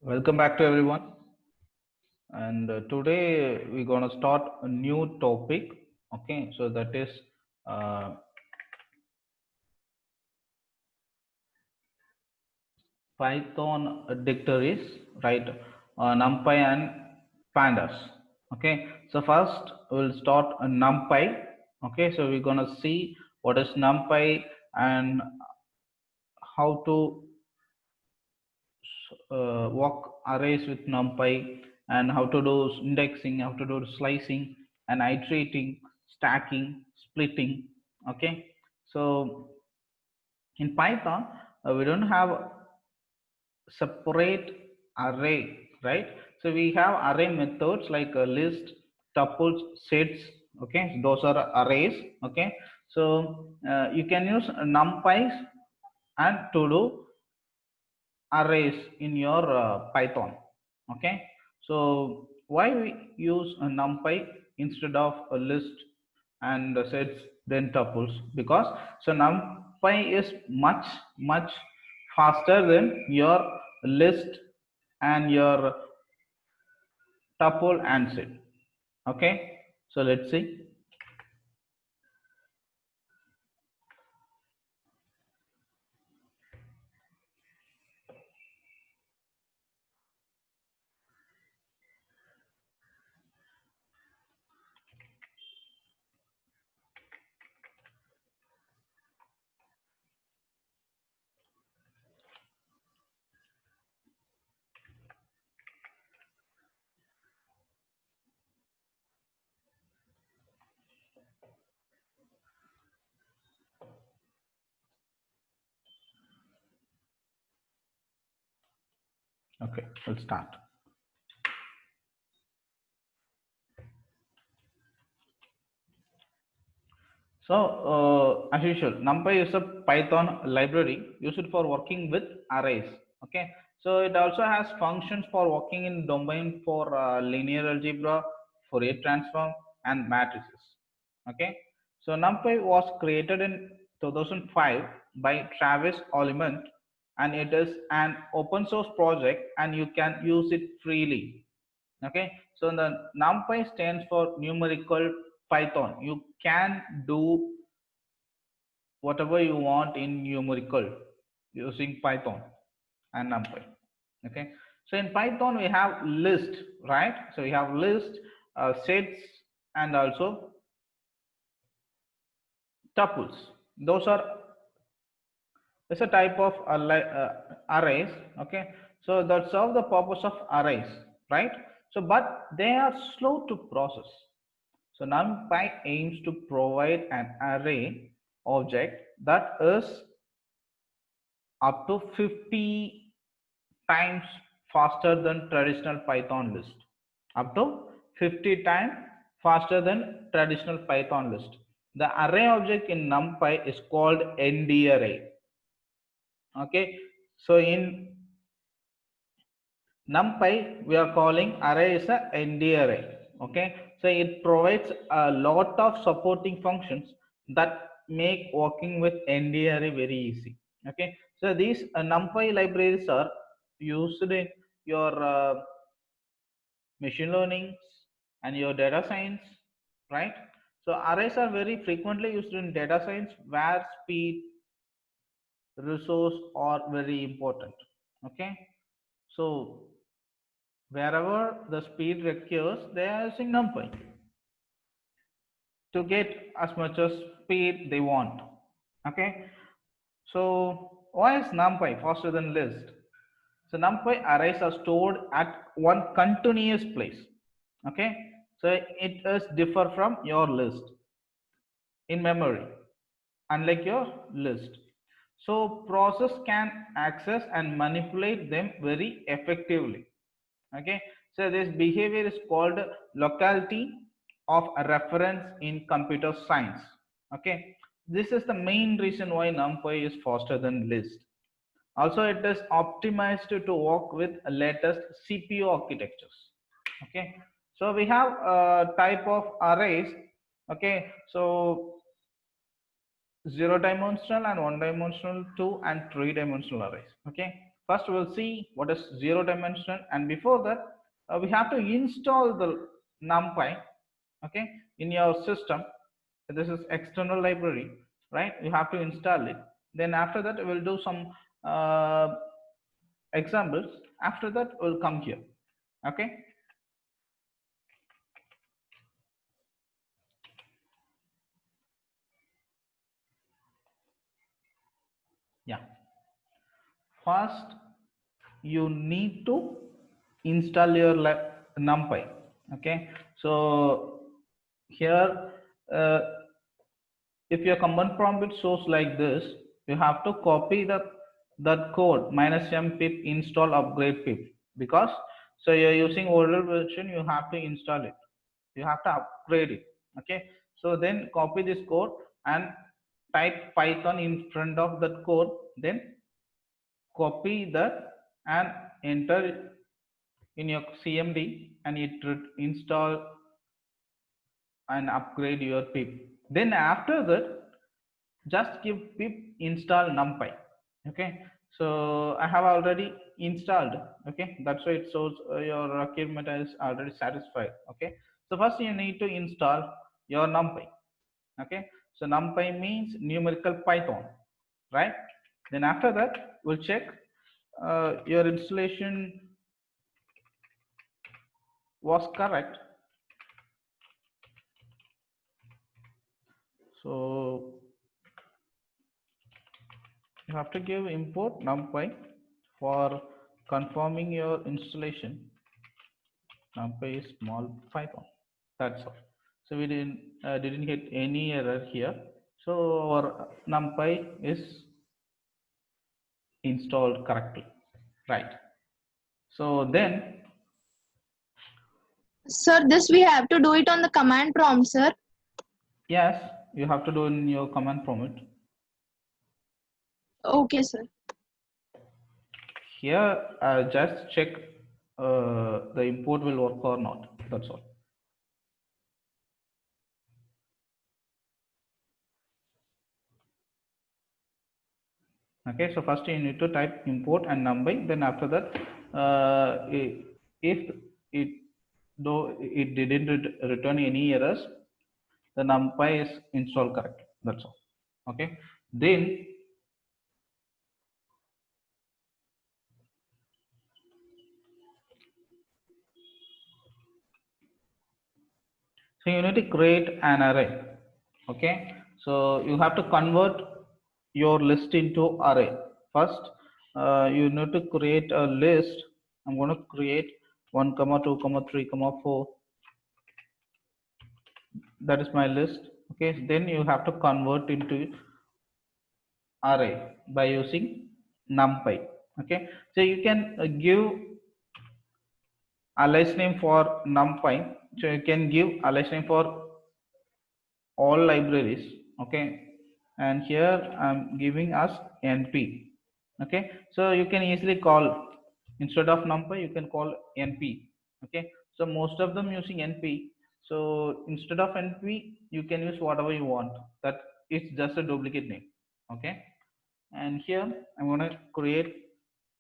Welcome back to everyone. And today we're going to start a new topic. Okay, so that is uh, Python dictionaries, right? NumPy and pandas. Okay, so first we'll start a NumPy. Okay, so we're going to see what is NumPy and how to work arrays with NumPy and how to do indexing, how to do slicing and iterating, stacking, splitting. Okay, so in Python, we don't have separate array, right? So we have array methods like a list, tuples, sets. Okay, those are arrays. Okay, so you can use NumPy and to do arrays in your Python. Okay, so why we use a NumPy instead of a list and sets then tuples? Because so NumPy is much faster than your list and your tuple and set. Okay, so let's see. Okay, we'll start. So, as usual, NumPy is a Python library used for working with arrays. Okay, so it also has functions for working in domain for linear algebra, Fourier transform, and matrices. Okay, so NumPy was created in 2005 by Travis Olimont, and it is an open source project, and you can use it freely. Okay, so the NumPy stands for numerical Python. You can do whatever you want in numerical using Python and NumPy. Okay, so in Python we have list, right? So we have list, sets, and also tuples. Those are, it's a type of arrays. Okay, so that serve the purpose of arrays, right? So but they are slow to process. So NumPy aims to provide an array object that is up to 50 times faster than traditional Python list. Up to 50 times faster than traditional Python list. The array object in NumPy is called ND array. Okay, so in NumPy we are calling array is a ND array. Okay, so it provides a lot of supporting functions that make working with ND array very easy. Okay, so these NumPy libraries are used in your machine learning and your data science, right? So arrays are very frequently used in data science where speed, resource are very important. Okay, so wherever the speed requires, they are using NumPy to get as much as speed they want. Okay, so why is NumPy faster than list? So NumPy arrays are stored at one continuous place. Okay, so it is differ from your list in memory, unlike your list. So process can access and manipulate them very effectively. Okay, so this behavior is called locality of a reference in computer science. Okay, this is the main reason why NumPy is faster than list. Also it is optimized to work with latest CPU architectures. Okay, so we have a type of arrays. Okay, so zero dimensional and one dimensional, two and three dimensional arrays. Okay, First we'll see what is zero dimension, and before that we have to install the numpy, okay, in your system. This is external library, right? You have to install it. Then after that we'll do some uh, examples. After that we'll come here, okay. Yeah, first you need to install your numpy, okay. So here uh, if your command prompt it shows like this, you have to copy that code -m pip install upgrade pip, because so you're using older version, you have to install it, you have to upgrade it, okay. So then copy this code and type python in front of that code, then copy that and enter it in your cmd, and it would install and upgrade your pip. Then after that just give pip install numpy, okay. So I have already installed, okay, that's why it shows your requirement is already satisfied, okay. So first you need to install your numpy, okay. So numpy means numerical python, right? Then after that we'll check your installation was correct. So you have to give import numpy for confirming your installation. Numpy is small python, that's all. So we didn't get any error here, so our numpy is installed correctly, right? So then Sir, this we have to do it on the command prompt, sir. yes, you have to do in your command prompt. Okay, sir. Here just check the import will work or not, that's all. Okay, so first you need to type import and numpy, then after that if it though it didn't return any errors, the numpy is installed correctly, that's all, okay. Then so you need to create an array, okay. So you have to convert your list into array. First you need to create a list. I'm going to create 1 comma 2 comma 3 comma 4, that is my list, okay. Then you have to convert into array by using numpy, okay. So you can give alias name for numpy, so you can give alias name for all libraries, okay. And here I'm giving us np, okay. So you can easily call, instead of numpy you can call np, okay. So most of them using np, so instead of np you can use whatever you want, that is just a duplicate name, okay. And here I'm going to create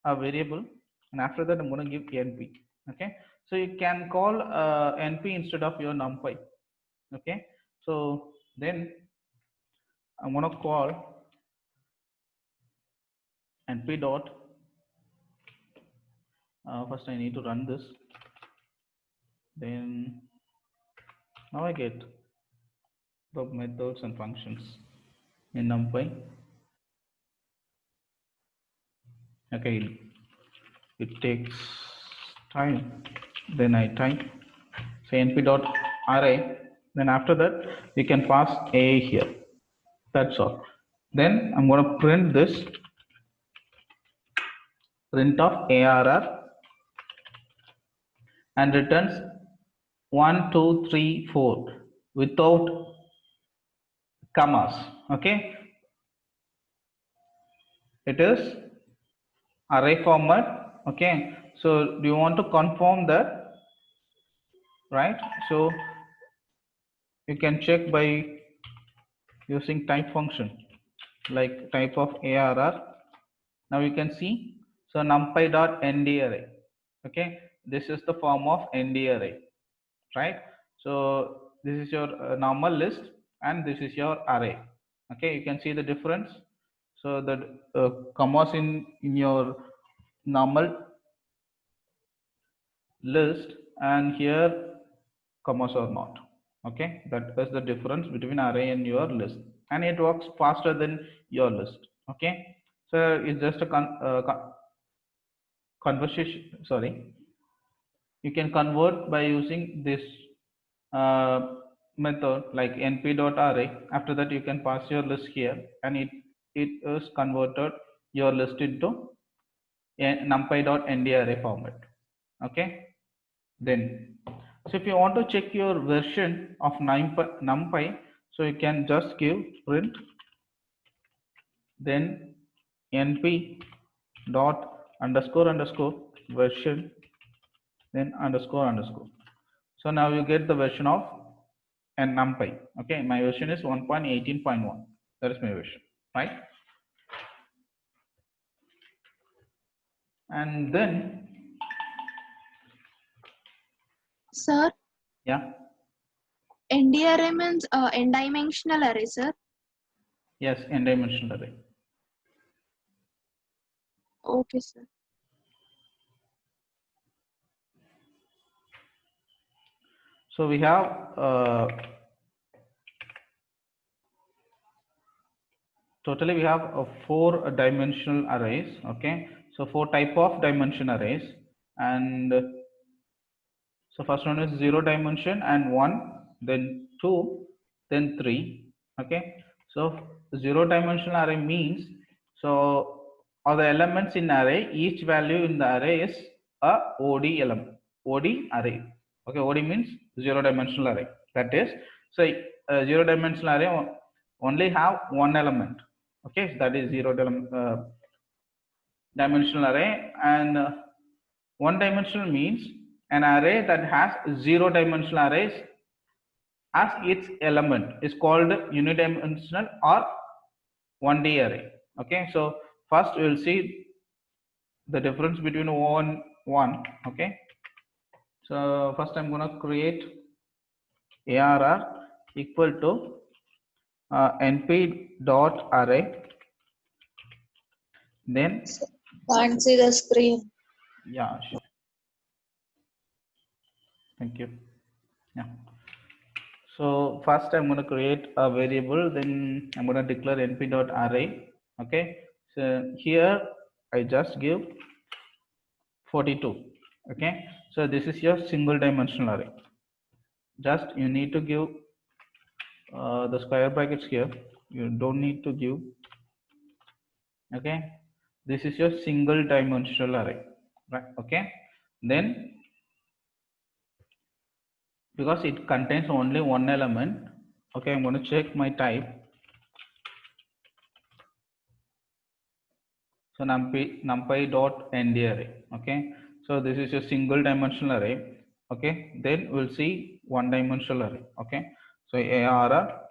a variable, and after that I'm going to give np, okay. So you can call np instead of your numpy, okay. So then I'm going to call np dot first I need to run this, then now I get the methods and functions in numpy, okay. It takes time, then I type say np dot array, then after that we can pass a here, that's all. Then I'm going to print this, print of arr, and returns 1 2 3 4 without commas, okay. It is array format, okay. So do you want to confirm that, right? So you can check by using type function, like type of arr. Now you can see, So numpy dot nd array. Okay, this is the form of nd array, right? So this is your normal list, and this is your array. Okay, you can see the difference. So the commas in your normal list, and here commas are not. Okay, that is the difference between array and your list, and it works faster than your list. Okay, so it's just a conversation, sorry, you can convert by using this uh, method like np.array. After that you can pass your list here, and it is converted your list into a numpy.nd array format. Okay, then so if you want to check your version of numpy, so you can just give print then np dot underscore underscore version, then underscore underscore. So now you get the version of and numpy. Okay, my version is 1.18.1. That is my version, right? And then Sir, yeah, ND array means n-dimensional array, sir. yes, n dimensional array. Okay, sir. So we have totally we have 4 dimensional arrays. Okay, so 4 type of dimension arrays, and so first one is 0 dimension and 1, then 2, then 3. Okay, so 0 dimensional array means, so all the elements in array, each value in the array is a OD element, OD array. Okay, OD means 0 dimensional array. That is, so 0 dimensional array only have one element. Okay, that is 0 dimensional array. And one dimensional means an array that has 0 dimensional arrays as its element is called unidimensional or 1D array. Okay, so first we will see the difference between one. Okay, so first I'm going to create arr equal to np dot array, then Can't see the screen. yeah, sure. Thank you. Yeah, so first I'm going to create a variable, then I'm going to declare np dot array. Okay, so here I just give 42. Okay, so this is your single dimensional array. Just you need to give the square brackets here, you don't need to give. Okay, this is your single dimensional array, right? Okay, then because it contains only one element, okay, I'm going to check my type. So numpy dot nd array. Okay, so this is a single dimensional array. Okay, then we'll see one dimensional array. Okay, so arr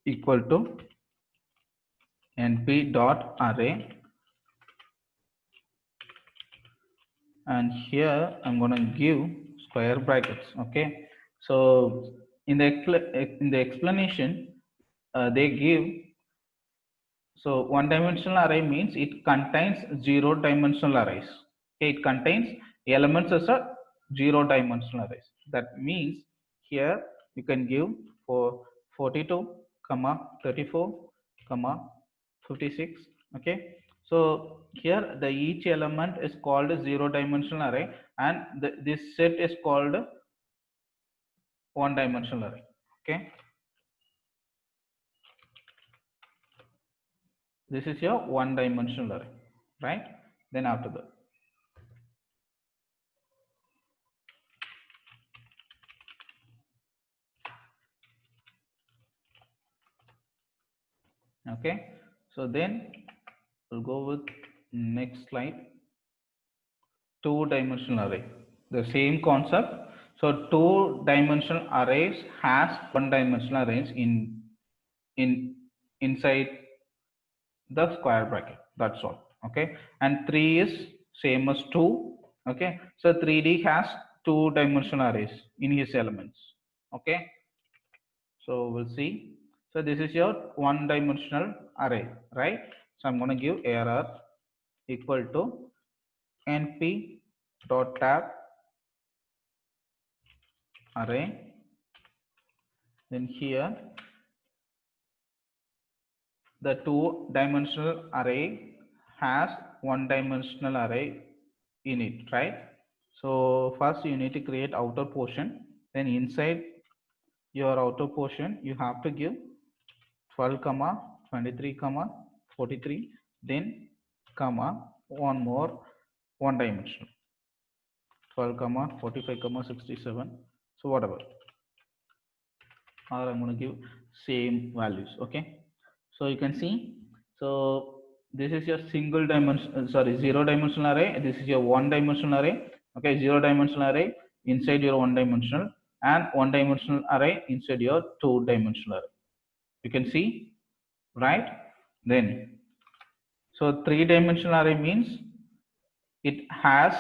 equal to np dot array, and here I'm going to give square brackets. Okay, so in the explanation they give, so one dimensional array means it contains 0 dimensional arrays. Okay, it contains elements as a 0 dimensional arrays. That means here you can give for 42 comma 34 comma 56. Okay, so here the each element is called a 0 dimensional array, and this set is called one dimensional array. Okay, this is your one dimensional array, right? Then after that, okay, so then we'll go with next slide. 2-dimensional array, the same concept. So 2-dimensional arrays has 1-dimensional arrays in inside the square bracket, that's all. Okay, and 3 is same as 2. Okay, so 3D has two dimensional arrays in his elements. Okay, so we'll see. So this is your one dimensional array, right? So I'm going to give arr equal to np dot tab array. Then here the two dimensional array has one dimensional array in it, right? So first you need to create outer portion, then inside your outer portion you have to give 12 comma 23 comma 43, then comma one more one dimensional 12 comma 45 comma 67, so whatever, or I'm going to give same values. Okay, so you can see, so this is your single dimension, sorry, zero dimensional array, this is your one dimensional array. Okay, zero dimensional array inside your one dimensional, and one dimensional array inside your two dimensional array. You can see, right? Then so three dimensional array means it has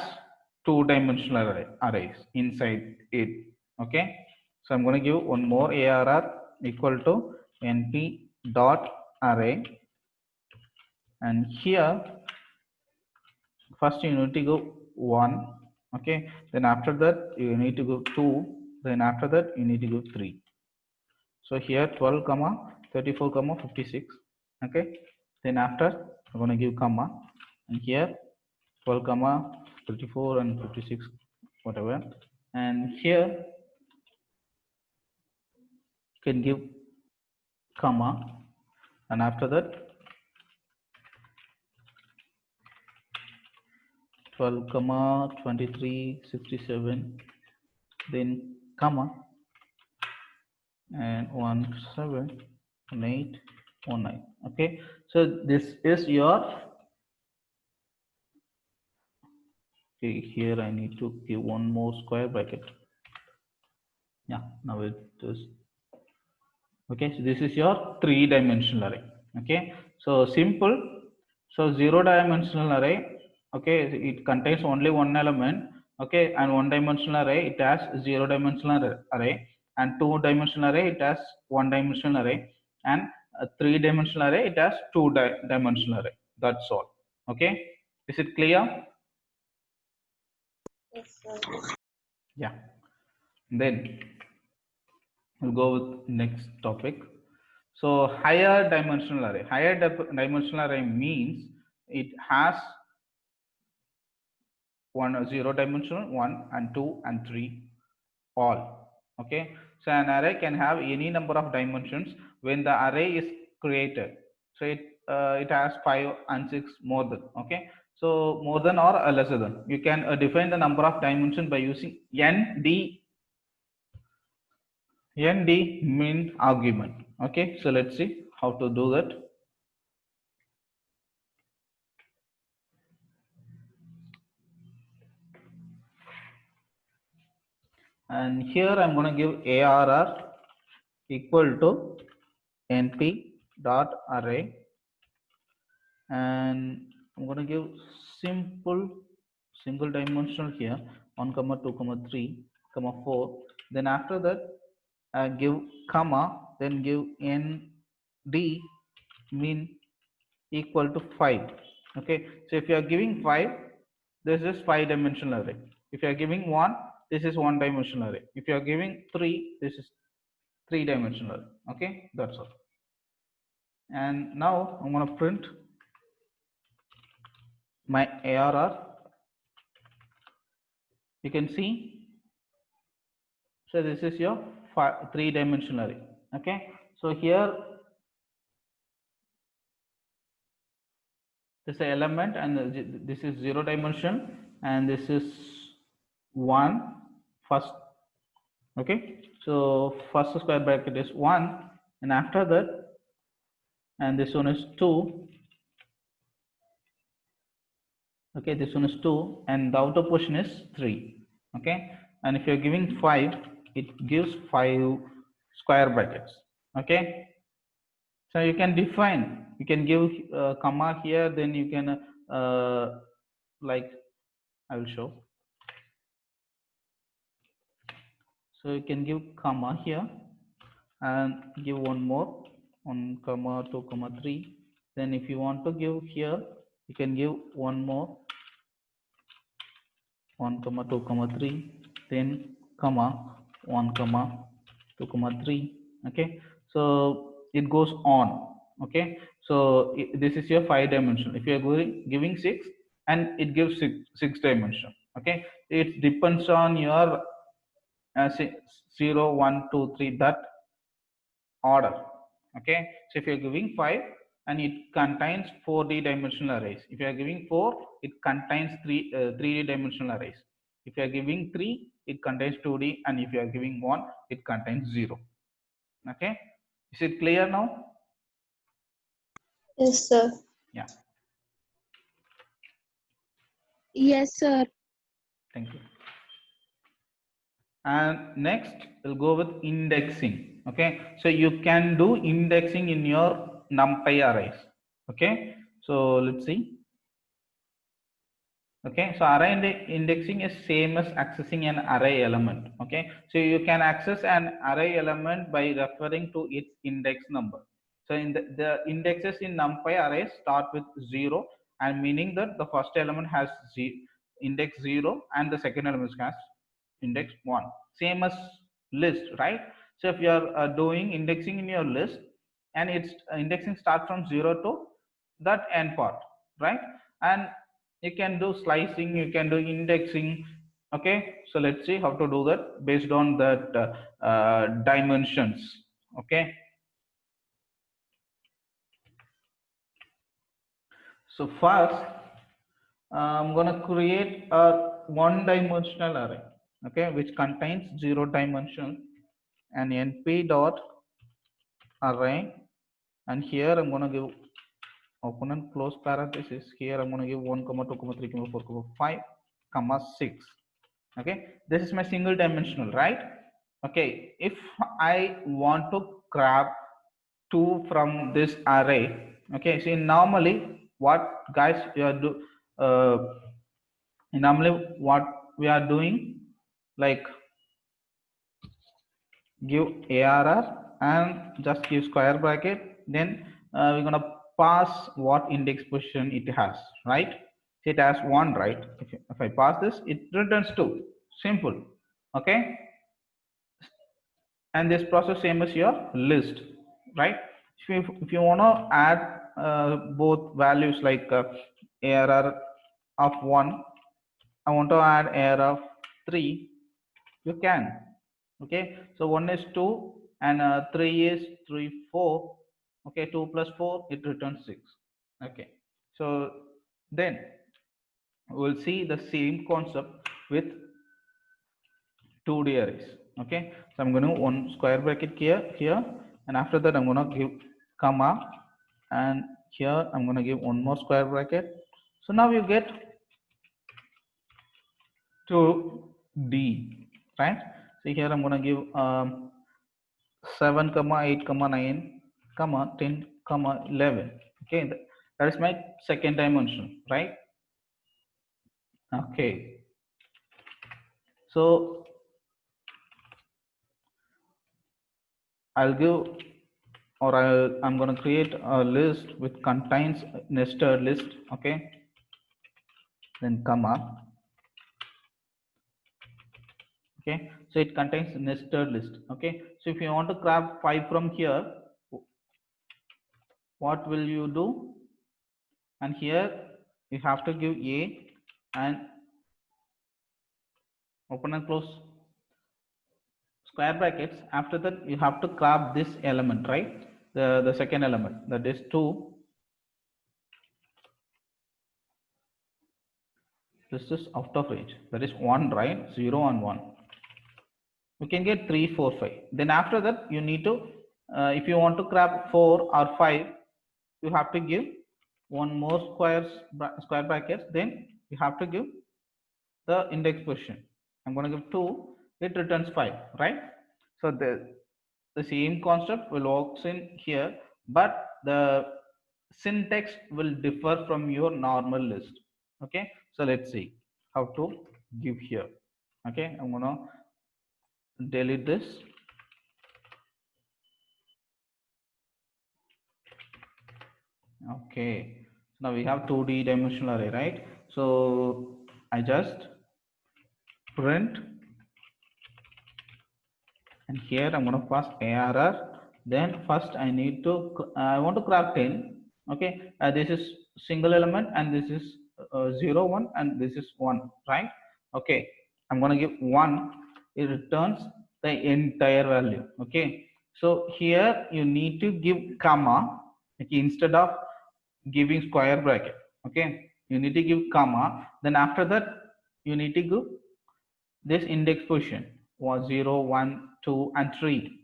two dimensional arrays inside it. Okay, so I'm going to give one more arr equal to np dot array, and here first you need to go 1. Okay, then after that you need to go 2, then after that you need to go 3. So here 12 comma 34 comma 56. Okay, then after I'm going to give comma, and here 12 comma 34 and 56, whatever, and here you can give comma, and after that 12 comma 23 67, then comma, and 171819. Okay, so this is your, okay, here I need to give one more square bracket. Yeah, now it is okay. So this is your three dimensional array. Okay, so simple. So zero dimensional array, okay, it contains only one element. Okay, and one dimensional array it has zero dimensional array, and two dimensional array it has one dimensional array, and a three dimensional array it has two dimensional array. That's all. Okay, is it clear? Yes, sir. Yeah, then we'll go with next topic. So higher dimensional array, higher dimensional array means it has one zero dimensional, 1 and 2 and 3 all. Okay, so an array can have any number of dimensions when the array is created. So it has 5 and 6 more than. Okay, so more than or lesser than, you can define the number of dimensions by using nd mean argument. Okay, so let's see how to do that. And here I'm going to give arr equal to np dot array, and I'm going to give simple single dimensional here 1 comma 2 comma 3 comma 4, then after that give comma, then give nd mean equal to 5. Okay, so if you are giving 5, this is 5 dimensional array. If you are giving 1, this is 1 dimensional array. If you are giving 3, this is 3 dimensional array. Okay, that's all. And now I'm going to print my arr. You can see, so this is your 3 dimensional array. Okay, so here this is element, and this is 0 dimension, and this is 1 first. Okay, so first square bracket is 1, and after that, and this one is 2. Okay, this one is 2, and the outer portion is 3. Okay, and if you're giving 5, it gives 5 square brackets. Okay, so you can define, you can give comma here, then you can like I will show. So you can give comma here and give one more, 1 comma 2 comma 3. Then if you want to give here, you can give one more, 1 comma 2 comma 3, then comma 1 comma 2 comma 3. Okay, so it goes on. Okay, so this is your 5 dimension. If you are giving 6, and it gives 6 dimension. Okay, it depends on your 0 1 2 3, that order. Okay, so if you're giving 5 and it contains 4D dimensional arrays, if you are giving 4, it contains 3D dimensional arrays. If you are giving 3, it contains 2D, and if you are giving 1, it contains 0. Okay, is it clear now? Yes, sir. Yeah, Yes, sir. thank you. And next we'll go with indexing. Okay, so you can do indexing in your numpy arrays. Okay, so let's see. Okay, so array indexing is same as accessing an array element. Okay, so you can access an array element by referring to its index number. So in the indexes in numpy arrays start with 0, and meaning that the first element has index 0 and the second element has index 1, same as list, right? So if you are doing indexing in your list, and its indexing starts from 0 to that end part, right? And you can do slicing, you can do indexing. Okay, so let's see how to do that based on that dimensions. Okay, so first I'm going to create a one dimensional array, okay, which contains 0 dimension, and np dot array, and here I'm going to give open and close parenthesis. Here I'm going to give 1 comma 2 comma 3 comma 4 comma 5 comma 6. Okay, this is my single dimensional, right? Okay, if I want to grab 2 from this array, okay, see, normally what guys we are uh, normally what we are doing, like give arr and just give square bracket, then we're gonna pass what index position it has, right? So it has 1, right? If I pass this, it returns 2. Simple. Okay, and this process same as your list, right? If you want to add both values, like arr of 1, I want to add arr of 3, you can. Okay, so 1 is 2, and 3 is 3 4. Okay, 2 plus 4, it returns 6. Okay, so then we'll see the same concept with 2D arrays. Okay, so I'm going to one square bracket here, and after that I'm going to give comma, and here I'm going to give one more square bracket. So now you get 2D, right? So here I'm going to give 7 comma 8 comma 9 comma 10 comma 11. Okay, that is my second dimension, right? Okay, so I'll give, or I'm going to create a list which contains nested list. Okay, then comma. Okay, so it contains nested list. Okay, so if you want to grab 5 from here, what will you do? And here you have to give a and open and close square brackets. After that you have to grab this element, right? The second element, that is 2. This is out of range, that is 1, right? 0 and 1, you can get 3 4 5. Then after that you need to if you want to grab 4 or 5, you have to give one more square brackets, then you have to give the index position. I'm going to give 2, it returns 5, right? So the same concept will works in here, but the syntax will differ from your normal list. Okay, so let's see how to give here. Okay, I'm gonna delete this. Okay, now we have 2D dimensional array, right? So I just print, and here I'm going to pass ARR. Then first I need to I want to grab 10. Okay, this is single element, and this is 0 1, and this is 1, right? Okay, I'm going to give 1. It returns the entire value. Okay, so here you need to give comma, okay, instead of giving square bracket. Okay, you need to give comma, then after that you need to give this index position was 0 1 2 and 3.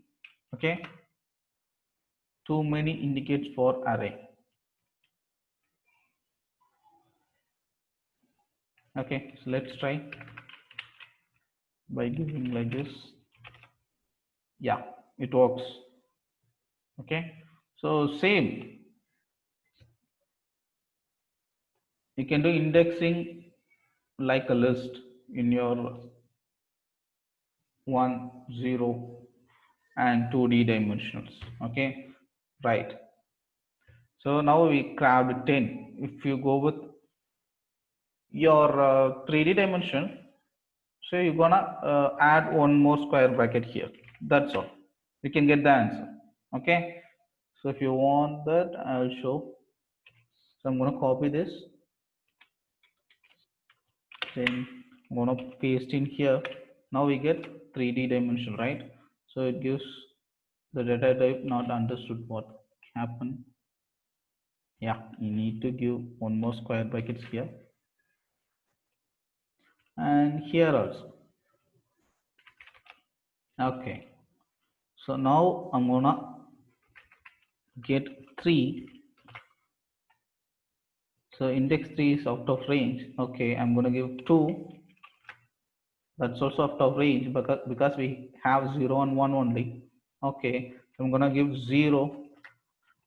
Okay, too many indicates for array. Okay, so let's try by giving like this. Yeah, it works. Okay, so same, you can do indexing like a list in your 1 0 and 2D dimensionals. Okay, right. So now we grabbed 10. If you go with your 3D dimension, so you're gonna add one more square bracket here. That's all. You can get the answer. Okay, so if you want that, I'll show. So I'm gonna copy this, then I'm gonna paste in here. Now we get 3D dimension, right? So it gives the data type not understood. What happened? Yeah, you need to give one more square brackets here, and here also. Okay, so now I'm gonna get 3. So index 3 is out of range. Okay, I'm going to give 2. That's also out of range because we have 0 and 1 only. Okay, so I'm going to give 0.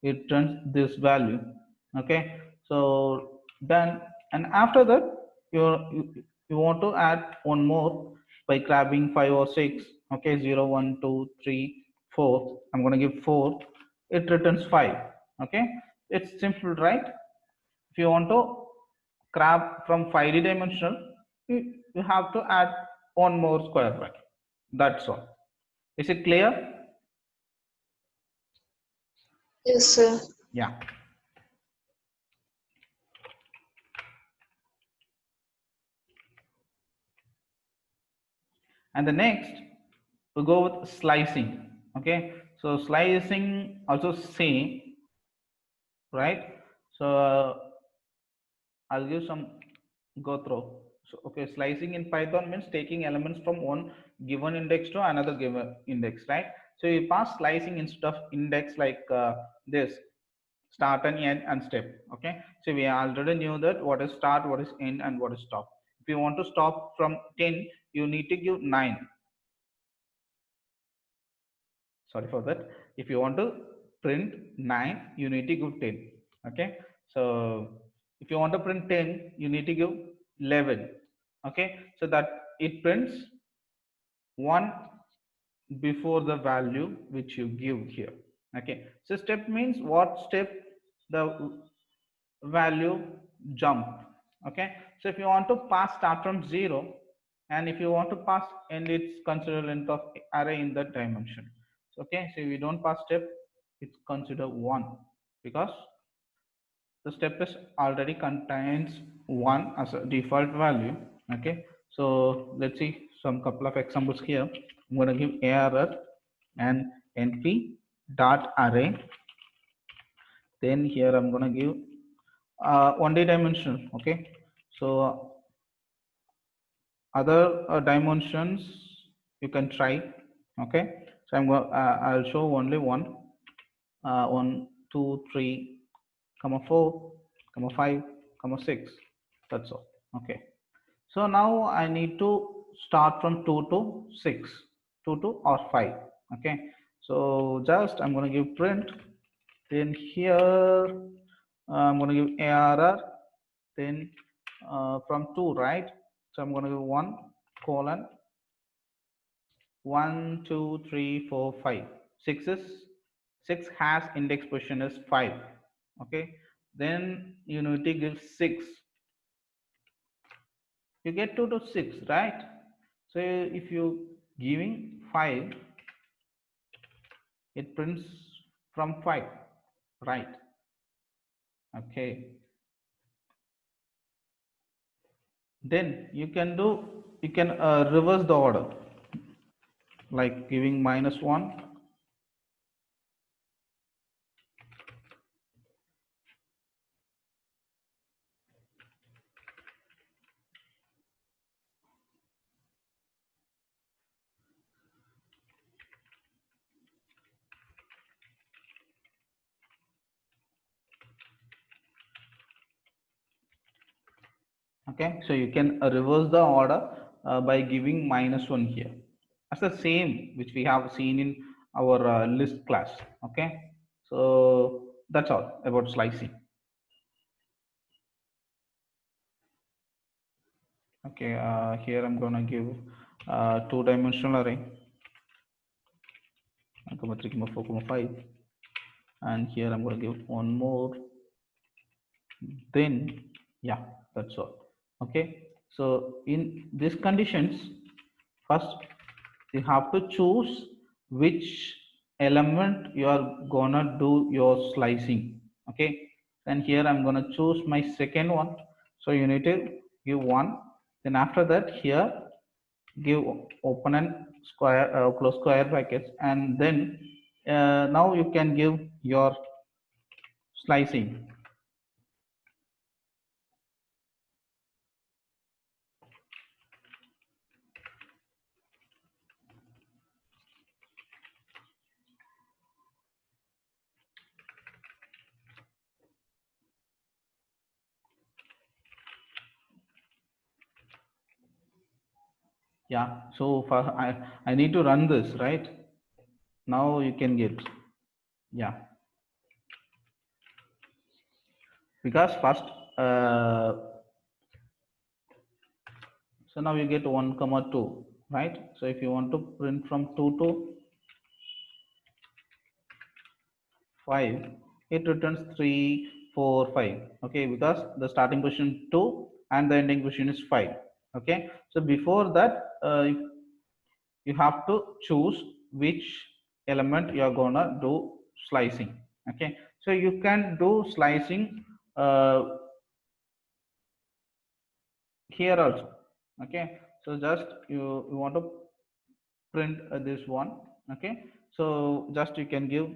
It returns this value. Okay, so then, and after that you want to add one more by grabbing 5 or 6. Okay, 0 1 2 3 4. I'm going to give 4. It returns 5. Okay, it's simple, right? If you want to grab from 5D dimensional, you have to add one more square bracket. That's all. Is it clear? Yes, sir. Yeah. And the next, we go with slicing. Okay, so slicing also same, right? So I'll give some go through. So okay, slicing in Python means taking elements from one given index to another given index, right? So you pass slicing instead of index like this, start and end and step. Okay, so we already knew that what is start, what is end, and what is stop. If you want to stop from 10, you need to give 9. Sorry for that. If you want to print 9, you need to give 10. Okay, so if you want to print 10, you need to give 11. Okay, so that it prints 1 before the value which you give here. Okay, so step means what step the value jump. Okay, so if you want to pass start from 0, and if you want to pass end, it's considered length of array in that dimension. Okay, so if we don't pass step, it's considered 1 because the step is already contains 1 as a default value. Okay, so let's see some couple of examples here. I'm going to give arr and np dot array. Then here I'm going to give 1D dimensional. Okay, so other dimensions you can try. Okay, so I'm going I'll show only one. 1 2 3 comma 4 comma 5 comma 6. That's all. Okay, so now I need to start from 2 to 6, 2 to or 5. Okay, so just I'm going to give print. Then here I'm going to give arr. Then from 2, right? So I'm going to give 1 colon 1, 2, 3, 4, 5. 6 has index position is 5. Okay. Then you need to give 6. You get 2 to 6, right? So if you giving 5, it prints from 5, right? Okay. Then you can reverse the order, like giving -1. Okay, so you can reverse the order by giving -1 here. That's the same which we have seen in our list class. Okay, so that's all about slicing. Okay, here I'm gonna give two-dimensional array, 3, 4, 5, and here I'm gonna give one more. Then yeah, that's all. Okay, so in these conditions, first you have to choose which element you are gonna do your slicing. Okay, and here I'm gonna choose my second one, so you need to give 1. Then after that, here give open and square close square brackets, and then now you can give your slicing. Yeah, so for I need to run this, right? Now you can get, yeah, because first so now you get 1 comma 2, right? So if you want to print from 2 to 5, it returns 3, 4, 5. Okay, because the starting position 2 and the ending position is 5. Okay, so before that you have to choose which element you are gonna do slicing. Okay, so you can do slicing here also. Okay, so just you want to print this one. Okay, so just you can give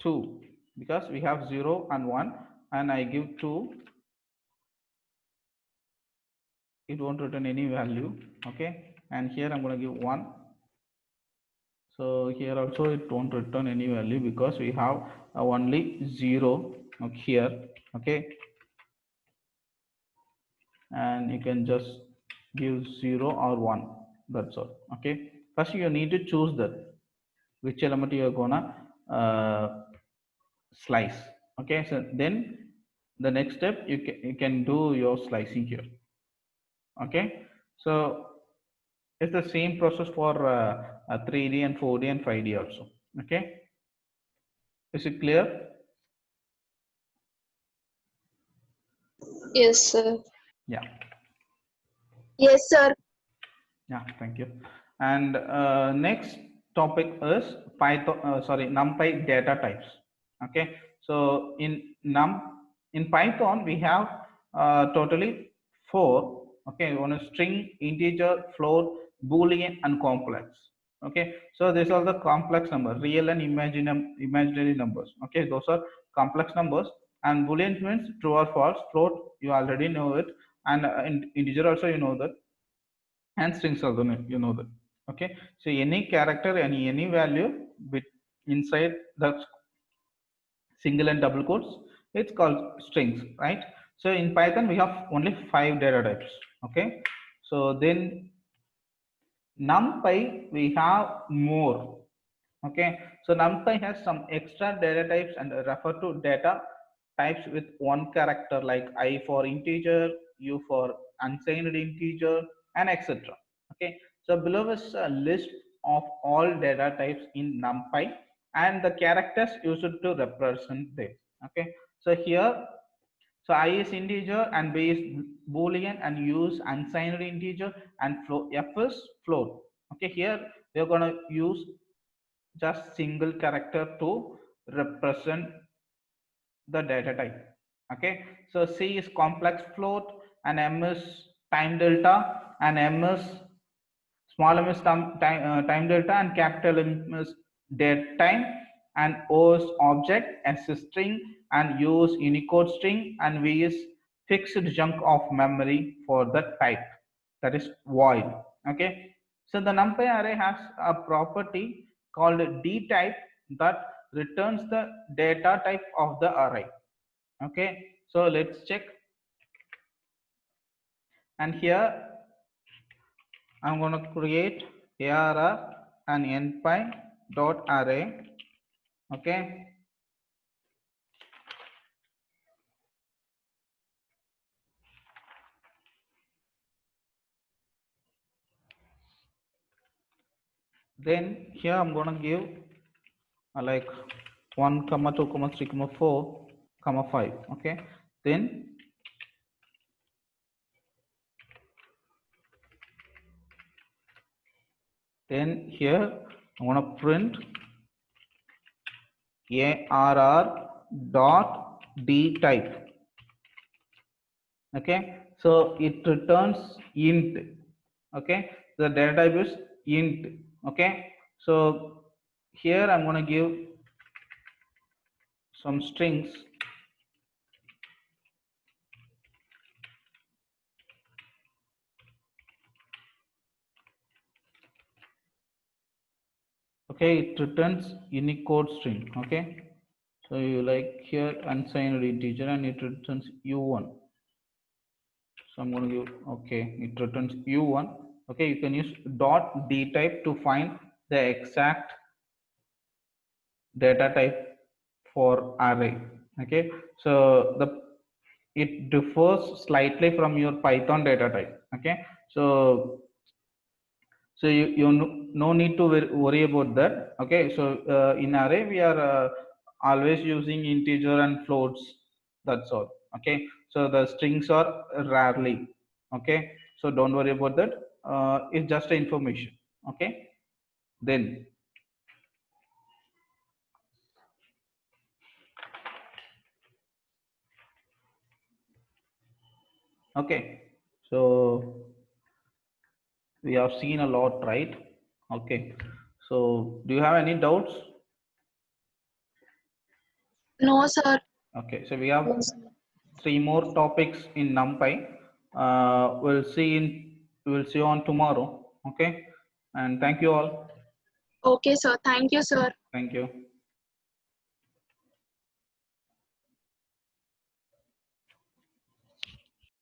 2, because we have 0 and 1, and I give 2, it won't return any value. Okay, and here I'm going to give 1, so here also it won't return any value because we have only 0 here. Okay, and you can just give 0 or 1, that's all. Okay, first you need to choose that which element you are gonna slice. Okay, so then the next step, you can do your slicing here. Okay, so it's the same process for 3D and 4D and 5D also. Okay, is it clear? Yes, sir. Yeah. Yes, sir. Yeah, thank you. And next topic is Python. Sorry, NumPy data types. Okay, so in Python we have totally 4. Okay, one is string, integer, float, boolean, and complex. Okay, so these are the complex numbers, real and imaginary numbers. Okay, those are complex numbers. And boolean means true or false. Float, you already know it, and integer also you know that, and strings also you know that. Okay, so any character, any value with inside the single and double quotes, it's called strings, right? So in Python we have only 5 data types. Okay, so then NumPy we have more. Okay, so NumPy has some extra data types and refer to data types with one character, like I for integer, U for unsigned integer, and etc. Okay, so below is a list of all data types in NumPy and the characters used to represent them. Okay, so here, so I is integer and b is boolean and use unsigned integer and f is float. Okay, here we are going to use just single character to represent the data type. Okay, so c is complex float and m is time delta and m is small m is time delta and capital M is date time and o is object, s is string and u is Unicode string and v is fixed chunk of memory for the type, that is void. Okay, so the NumPy array has a property called dtype that returns the data type of the array. Okay, so let's check, and here I'm going to create arr and npy dot array. Okay, then here I'm going to give like 1 comma 2 comma 3 comma 4 comma 5. Okay, then here I'm going to print arr dot d type. Okay, so it returns int. Okay, the data type is int. Okay, so here I'm going to give some strings. Okay, it returns Unicode string. Okay, so you like here unsigned integer and it returns u1. So I'm going to give, okay, it returns u1. Okay, you can use dot d type to find the exact data type for array. Okay, so it differs slightly from your Python data type. Okay, so you no need to worry about that. Okay, so in array we are always using integer and floats, that's all. Okay, so the strings are rarely. Okay, so don't worry about that, it's just information. Okay, then okay, so we have seen a lot, right? Okay, so do you have any doubts? No, sir. Okay, so we have No, sir. 3 more topics in NumPy. We'll see you on tomorrow. Okay, and thank you all. Okay, sir. Thank you, sir. Thank you.